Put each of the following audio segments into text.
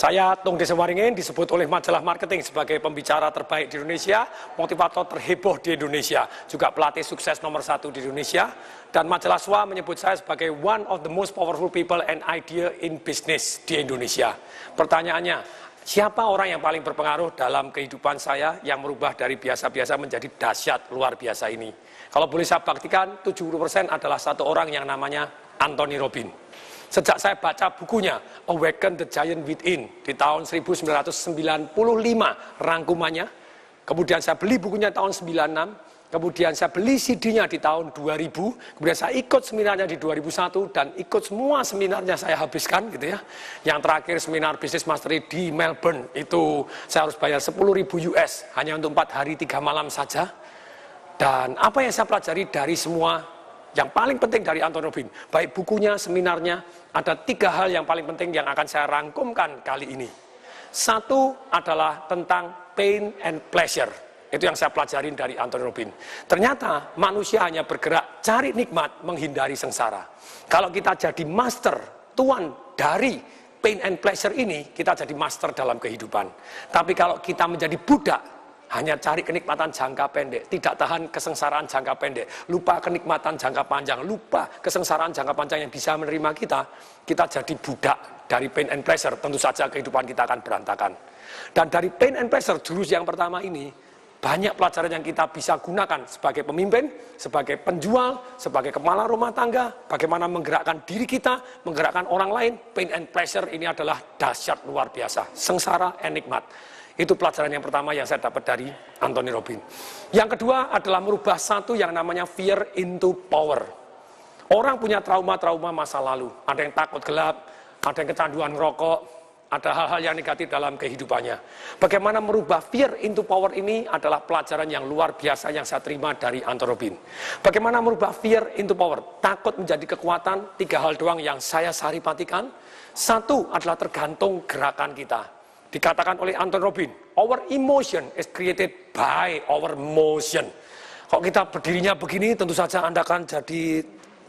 Saya Tung Desawaringin disebut oleh majalah marketing sebagai pembicara terbaik di Indonesia, motivator terheboh di Indonesia, juga pelatih sukses nomor 1 di Indonesia. Dan majalah SWA menyebut saya sebagai one of the most powerful people and idea in business di Indonesia. Pertanyaannya, siapa orang yang paling berpengaruh dalam kehidupan saya yang merubah dari biasa-biasa menjadi dahsyat luar biasa ini? Kalau boleh saya baktikan, 70% adalah satu orang yang namanya Anthony Robbins. Sejak saya baca bukunya Awaken the Giant Within di tahun 1995 rangkumannya, kemudian saya beli bukunya tahun 96, kemudian saya beli CD-nya di tahun 2000, kemudian saya ikut seminarnya di 2001 dan ikut semua seminarnya saya habiskan gitu ya. Yang terakhir seminar Business Mastery di Melbourne itu saya harus bayar 10.000 US hanya untuk 4 hari 3 malam saja. Dan apa yang saya pelajari dari semua yang paling penting dari Anthony Robbins, baik bukunya, seminarnya, ada 3 hal yang paling penting yang akan saya rangkumkan kali ini. Satu adalah tentang pain and pleasure. Itu yang saya pelajarin dari Anthony Robbins. Ternyata manusia hanya bergerak cari nikmat, menghindari sengsara. Kalau kita jadi master, tuan dari pain and pleasure ini, kita jadi master dalam kehidupan. Tapi kalau kita menjadi budak, hanya cari kenikmatan jangka pendek, tidak tahan kesengsaraan jangka pendek, lupa kenikmatan jangka panjang, lupa kesengsaraan jangka panjang yang bisa menerima kita jadi budak dari pain and pleasure, tentu saja kehidupan kita akan berantakan. Dan dari pain and pleasure, jurus yang pertama ini, banyak pelajaran yang kita bisa gunakan sebagai pemimpin, sebagai penjual, sebagai kepala rumah tangga, bagaimana menggerakkan diri kita, menggerakkan orang lain. Pain and pleasure ini adalah dahsyat luar biasa, sengsara and nikmat. Itu pelajaran yang pertama yang saya dapat dari Anthony Robbins. Yang kedua adalah merubah satu yang namanya fear into power. Orang punya trauma-trauma masa lalu. Ada yang takut gelap, ada yang kecanduan ngerokok, ada hal-hal yang negatif dalam kehidupannya. Bagaimana merubah fear into power ini adalah pelajaran yang luar biasa yang saya terima dari Anthony Robbins. Bagaimana merubah fear into power? Takut menjadi kekuatan, 3 hal doang yang saya saripatikan. Satu adalah tergantung gerakan kita. Dikatakan oleh Anthony Robbins, our emotion is created by our motion. Kalau kita berdirinya begini, tentu saja Anda akan jadi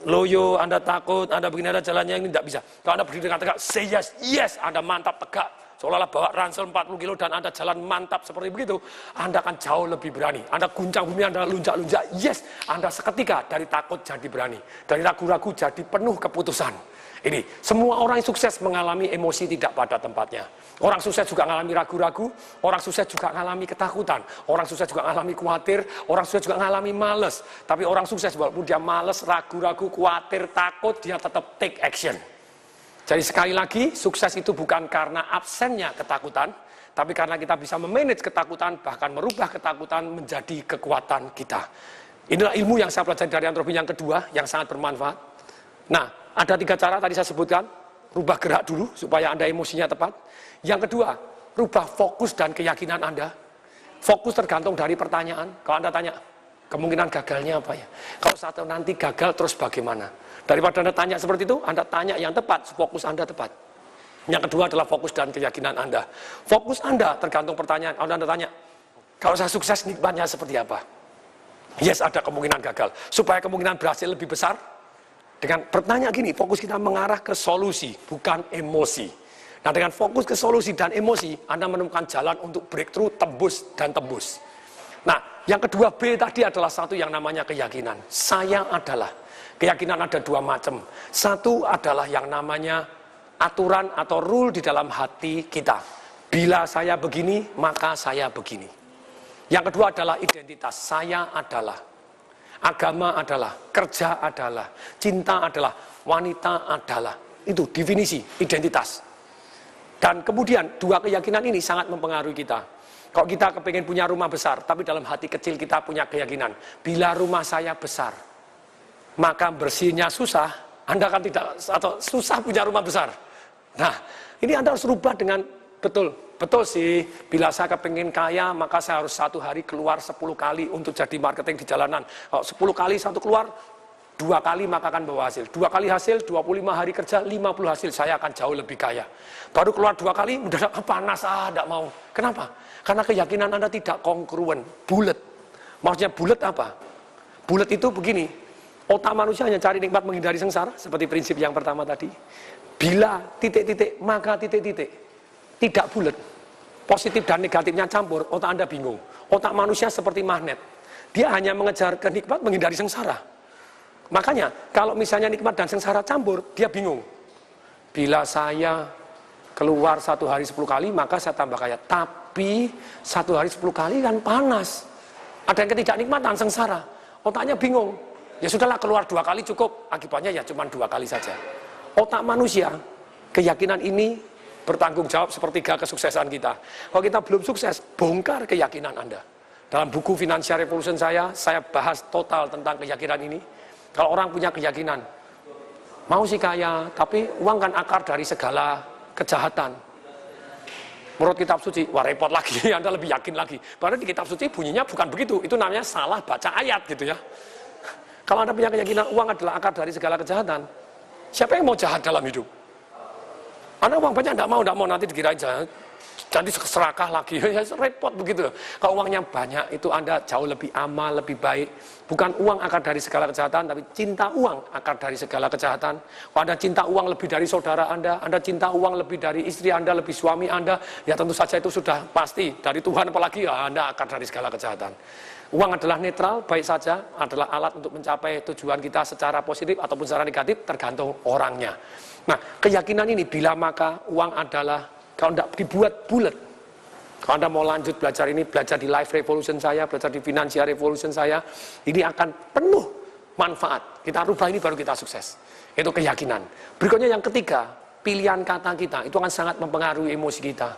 loyo, Anda takut, Anda begini, ada jalannya ini tidak bisa. Kalau Anda berdiri dengan tegak, say yes, yes, Anda mantap tegak. Seolah-olah bawa ransel 40 kilo dan Anda jalan mantap seperti begitu, Anda akan jauh lebih berani. Anda guncang bumi, Anda lunjak-lunjak, yes, Anda seketika dari takut jadi berani. Dari ragu-ragu jadi penuh keputusan. Ini, semua orang yang sukses mengalami emosi tidak pada tempatnya. Orang sukses juga mengalami ragu-ragu, orang sukses juga mengalami ketakutan, orang sukses juga mengalami khawatir, orang sukses juga mengalami males. Tapi orang sukses walaupun dia males, ragu-ragu, khawatir, takut, dia tetap take action. Jadi sekali lagi, sukses itu bukan karena absennya ketakutan, tapi karena kita bisa memanage ketakutan, bahkan merubah ketakutan menjadi kekuatan kita. Inilah ilmu yang saya pelajari dari Anthony Robbins yang kedua, yang sangat bermanfaat. Nah, ada 3 cara tadi saya sebutkan. Rubah gerak dulu supaya Anda emosinya tepat. Yang kedua, rubah fokus dan keyakinan Anda. Fokus tergantung dari pertanyaan. Kalau Anda tanya, kemungkinan gagalnya apa ya? Kalau satu nanti gagal terus bagaimana? Daripada Anda tanya seperti itu, Anda tanya yang tepat, fokus Anda tepat. Yang kedua adalah fokus dan keyakinan Anda. Fokus Anda tergantung pertanyaan. Kalau Anda tanya, kalau saya sukses nikmatnya seperti apa? Yes, ada kemungkinan gagal. Supaya kemungkinan berhasil lebih besar, dengan bertanya gini, fokus kita mengarah ke solusi, bukan emosi. Nah, dengan fokus ke solusi dan emosi, Anda menemukan jalan untuk breakthrough, tembus, dan tembus. Nah, yang kedua B tadi adalah satu yang namanya keyakinan. Saya adalah. Keyakinan ada 2 macam. Satu adalah yang namanya aturan atau rule di dalam hati kita. Bila saya begini, maka saya begini. Yang kedua adalah identitas. Saya adalah. Agama adalah, kerja adalah, cinta adalah, wanita adalah. Itu definisi, identitas. Dan kemudian 2 keyakinan ini sangat mempengaruhi kita. Kalau kita kepengen punya rumah besar, tapi dalam hati kecil kita punya keyakinan, bila rumah saya besar, maka bersihnya susah, Anda akan tidak, atau susah punya rumah besar. Nah, ini Anda harus rubah dengan betul sih, bila saya kepengen kaya, maka saya harus 1 hari keluar 10 kali untuk jadi marketing di jalanan. Kalau 10 kali satu keluar, 2 kali maka akan bawa hasil. 2 kali hasil, 25 hari kerja, 50 hasil, saya akan jauh lebih kaya. Baru keluar 2 kali, udah panas, tidak mau. Kenapa? Karena keyakinan Anda tidak kongruen, bulat. Maksudnya bulat apa? Bulat itu begini, otak manusia hanya cari nikmat menghindari sengsara, seperti prinsip yang pertama tadi. Bila titik-titik, maka titik-titik. tidak bulat. Positif dan negatifnya campur, otak Anda bingung. Otak manusia seperti magnet. Dia hanya mengejar kenikmat, menghindari sengsara. Makanya, kalau misalnya nikmat dan sengsara campur, dia bingung. Bila saya keluar 1 hari 10 kali, maka saya tambah kaya. Tapi 1 hari 10 kali kan panas. Ada yang ketidak nikmatan, sengsara. Otaknya bingung. Ya sudahlah, keluar 2 kali cukup. Akibatnya ya cuma 2 kali saja. Otak manusia, keyakinan ini bertanggung jawab sepertiga kesuksesan kita. Kalau kita belum sukses, bongkar keyakinan Anda. Dalam buku Financial Revolution saya bahas total tentang keyakinan ini. Kalau orang punya keyakinan, mau sih kaya, tapi uang kan akar dari segala kejahatan. Menurut kitab suci, wah repot lagi, Anda lebih yakin lagi. Padahal di kitab suci bunyinya bukan begitu, itu namanya salah baca ayat gitu ya. Kalau Anda punya keyakinan uang adalah akar dari segala kejahatan, siapa yang mau jahat dalam hidup? Anda uang banyak tidak mau nanti dikira jahat, jadi serakah lagi, ya repot begitu. Kalau uangnya banyak, itu Anda jauh lebih amal, lebih baik. Bukan uang akar dari segala kejahatan, tapi cinta uang akar dari segala kejahatan. Kalau Anda cinta uang lebih dari saudara Anda cinta uang lebih dari istri Anda, lebih suami Anda, ya tentu saja itu sudah pasti. Dari Tuhan apalagi, ya Anda akar dari segala kejahatan. Uang adalah netral, baik saja, adalah alat untuk mencapai tujuan kita secara positif ataupun secara negatif, tergantung orangnya. Nah, keyakinan ini bila maka uang adalah, kalau tidak dibuat bulat, kalau Anda mau lanjut belajar ini, belajar di Life Revolution saya, belajar di Financial Revolution saya, ini akan penuh manfaat. Kita rubah ini baru kita sukses. Itu keyakinan. Berikutnya yang ketiga, pilihan kata kita, itu akan sangat mempengaruhi emosi kita.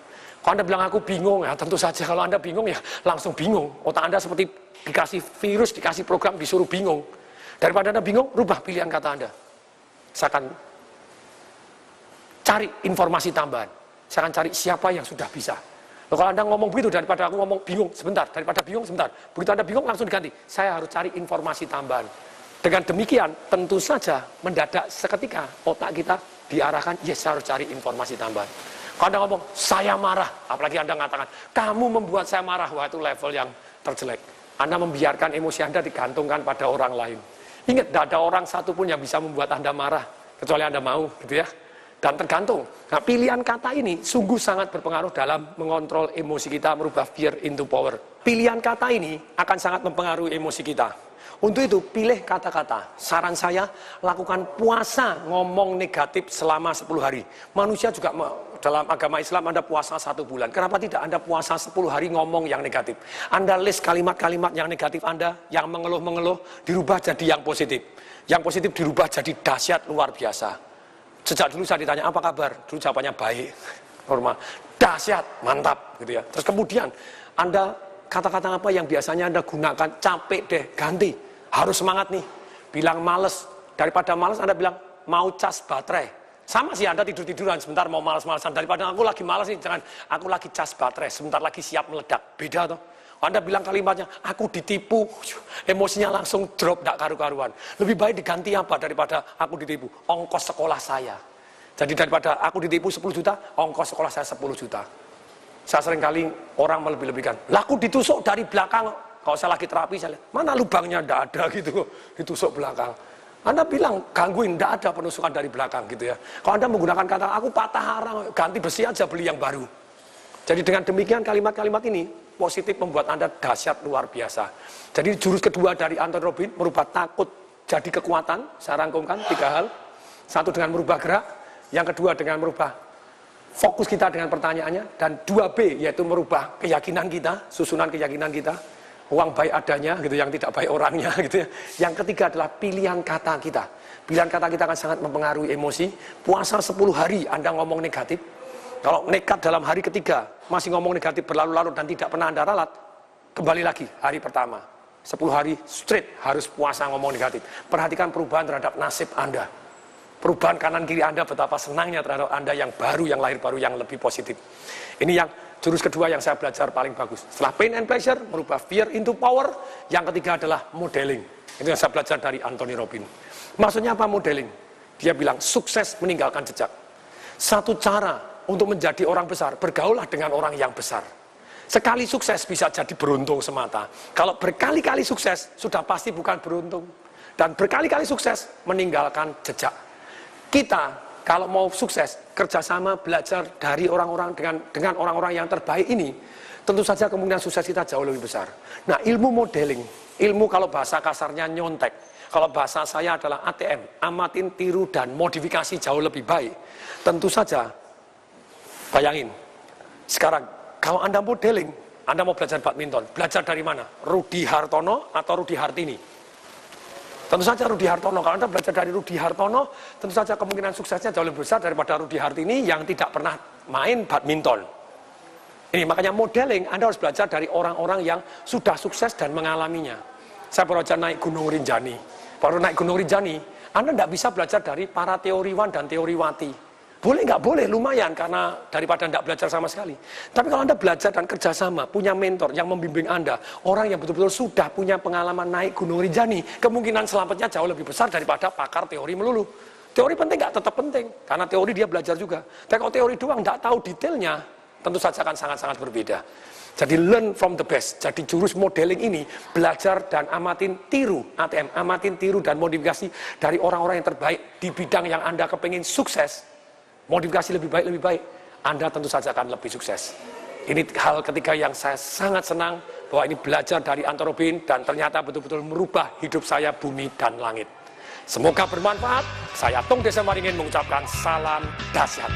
Kalau Anda bilang aku bingung, ya tentu saja kalau Anda bingung ya langsung bingung. Otak Anda seperti dikasih virus, dikasih program, disuruh bingung. Daripada Anda bingung, rubah pilihan kata Anda. Saya akan cari informasi tambahan. Saya akan cari siapa yang sudah bisa. Loh, kalau Anda ngomong begitu, daripada aku ngomong bingung sebentar, daripada bingung sebentar. Begitu Anda bingung, langsung diganti. Saya harus cari informasi tambahan. Dengan demikian, tentu saja mendadak seketika otak kita diarahkan, yes, saya harus cari informasi tambahan. Kalau Anda ngomong, saya marah, apalagi Anda mengatakan, kamu membuat saya marah, wah itu level yang terjelek. Anda membiarkan emosi Anda digantungkan pada orang lain. Ingat, tidak ada orang satupun yang bisa membuat Anda marah, kecuali Anda mau, gitu ya. Dan tergantung. Nah, pilihan kata ini sungguh sangat berpengaruh dalam mengontrol emosi kita, merubah fear into power. Pilihan kata ini akan sangat mempengaruhi emosi kita. Untuk itu, pilih kata-kata. Saran saya, lakukan puasa ngomong negatif selama 10 hari. Manusia juga dalam agama Islam Anda puasa 1 bulan. Kenapa tidak Anda puasa 10 hari ngomong yang negatif? Anda list kalimat-kalimat yang negatif Anda, yang mengeluh-mengeluh, dirubah jadi yang positif. Yang positif dirubah jadi dahsyat luar biasa. Sejak dulu saya ditanya, apa kabar? Dulu jawabannya baik, normal, dahsyat, mantap, gitu ya. Terus kemudian, Anda kata-kata apa yang biasanya Anda gunakan, capek deh, ganti. Harus semangat nih. Bilang males, daripada males Anda bilang, mau cas baterai. Sama sih Anda tidur-tiduran, sebentar mau males-malesan. Daripada aku lagi males nih, jangan, aku lagi cas baterai, sebentar lagi siap meledak. Beda toh. Anda bilang kalimatnya, aku ditipu, emosinya langsung drop, tidak karu-karuan. Lebih baik diganti apa daripada aku ditipu? Ongkos sekolah saya. Jadi daripada aku ditipu 10 juta, ongkos sekolah saya 10 juta. Saya seringkali orang melebih-lebihkan. Lah aku ditusuk dari belakang. Kalau saya lagi terapi, saya lihat, mana lubangnya, tidak ada gitu, ditusuk belakang. Anda bilang, gangguin, tidak ada penusukan dari belakang gitu ya. Kalau Anda menggunakan kata, aku patah arang, ganti besi aja, beli yang baru. Jadi dengan demikian kalimat-kalimat ini, positif membuat Anda dahsyat luar biasa. Jadi jurus kedua dari Anthony Robbins, merubah takut jadi kekuatan. Saya rangkumkan 3 hal. 1 dengan merubah gerak, yang kedua dengan merubah fokus kita dengan pertanyaannya, dan 2B yaitu merubah keyakinan kita, susunan keyakinan kita. Uang baik adanya, gitu, yang tidak baik orangnya, gitu ya. Yang ketiga adalah pilihan kata kita. Pilihan kata kita akan sangat mempengaruhi emosi. Puasa 10 hari Anda ngomong negatif. Kalau nekat dalam hari ketiga, masih ngomong negatif berlarut-larut dan tidak pernah Anda ralat, kembali lagi hari pertama. 10 hari straight harus puasa ngomong negatif. Perhatikan perubahan terhadap nasib Anda. Perubahan kanan kiri Anda, betapa senangnya terhadap Anda yang baru, yang lahir baru, yang lebih positif. Ini yang jurus kedua yang saya belajar paling bagus. Setelah pain and pleasure, merubah fear into power. Yang ketiga adalah modeling. Itu yang saya belajar dari Anthony Robbins. Maksudnya apa modeling? Dia bilang sukses meninggalkan jejak. Satu cara untuk menjadi orang besar, bergaullah dengan orang yang besar. Sekali sukses bisa jadi beruntung semata. Kalau berkali-kali sukses, sudah pasti bukan beruntung. Dan berkali-kali sukses meninggalkan jejak. Kita kalau mau sukses, kerjasama, belajar dari orang-orang dengan orang-orang yang terbaik ini, tentu saja kemungkinan sukses kita jauh lebih besar. Nah, ilmu modeling, ilmu kalau bahasa kasarnya nyontek, kalau bahasa saya adalah ATM, amatin, tiru, dan modifikasi jauh lebih baik. Tentu saja, bayangin, sekarang kalau Anda modeling, Anda mau belajar badminton, belajar dari mana? Rudi Hartono atau Rudi Hartini? Tentu saja Rudi Hartono. Kalau Anda belajar dari Rudi Hartono, tentu saja kemungkinan suksesnya jauh lebih besar daripada Rudi Hartini yang tidak pernah main badminton. Ini makanya modeling, Anda harus belajar dari orang-orang yang sudah sukses dan mengalaminya. Saya baru aja naik Gunung Rinjani. Baru naik Gunung Rinjani, Anda tidak bisa belajar dari para teoriwan dan teoriwati. Boleh nggak? Boleh, lumayan, karena daripada tidak belajar sama sekali. Tapi kalau Anda belajar dan kerjasama, punya mentor yang membimbing Anda, orang yang betul-betul sudah punya pengalaman naik Gunung Rinjani, kemungkinan selamatnya jauh lebih besar daripada pakar teori melulu. Teori penting nggak? Tetap penting, karena teori dia belajar juga. Tapi kalau teori doang nggak tahu detailnya, tentu saja akan sangat-sangat berbeda. Jadi learn from the best. Jadi jurus modeling ini, belajar dan amatin tiru, ATM, amatin tiru dan modifikasi dari orang-orang yang terbaik di bidang yang Anda kepingin sukses. Modifikasi lebih baik, Anda tentu saja akan lebih sukses. Ini hal ketiga yang saya sangat senang, bahwa ini belajar dari Anthony Robbins, dan ternyata betul-betul merubah hidup saya, bumi dan langit. Semoga bermanfaat. Saya Tung Desa Maringin mengucapkan salam dahsyat.